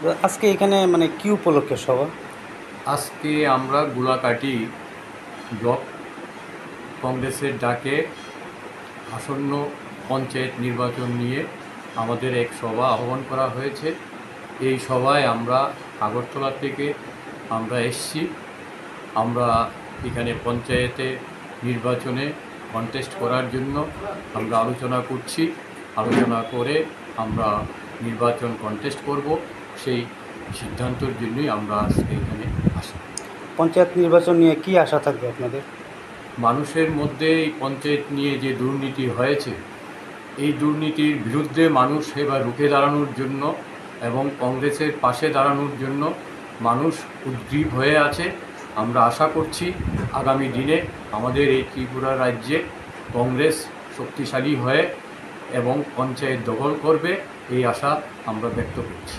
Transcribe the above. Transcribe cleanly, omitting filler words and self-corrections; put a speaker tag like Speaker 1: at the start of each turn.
Speaker 1: আজকে এখানে মানে কি উপলক্ষে সভা?
Speaker 2: আজকে আমরা গোলাকাটি ব্লক কংগ্রেসের ডাকে আসন্ন পঞ্চায়েত নির্বাচন নিয়ে আমাদের এক সভা আহ্বান করা হয়েছে। এই সভায় আমরা আগরতলা থেকে এসেছি। আমরা এখানে পঞ্চায়েতে নির্বাচনে কন্টেস্ট করার জন্য আমরা আলোচনা করছি। আলোচনা করে আমরা নির্বাচন কন্টেস্ট করব, সেই সিদ্ধান্তের জন্যই আমরা আজকে এখানে আসি।
Speaker 1: পঞ্চায়েত নির্বাচন নিয়ে কি আশা থাকবে আপনাদের?
Speaker 2: মানুষের মধ্যে এই পঞ্চায়েত নিয়ে যে দুর্নীতি হয়েছে, এই দুর্নীতির বিরুদ্ধে মানুষ এবার রুখে দাঁড়ানোর জন্য এবং কংগ্রেসের পাশে দাঁড়ানোর জন্য মানুষ উদ্গ্রীব হয়ে আছে। আমরা আশা করছি আগামী দিনে আমাদের এই ত্রিপুরা রাজ্যে কংগ্রেস শক্তিশালী হয়ে এবং পঞ্চায়েত দখল করবে, এই আশা আমরা ব্যক্ত করছি।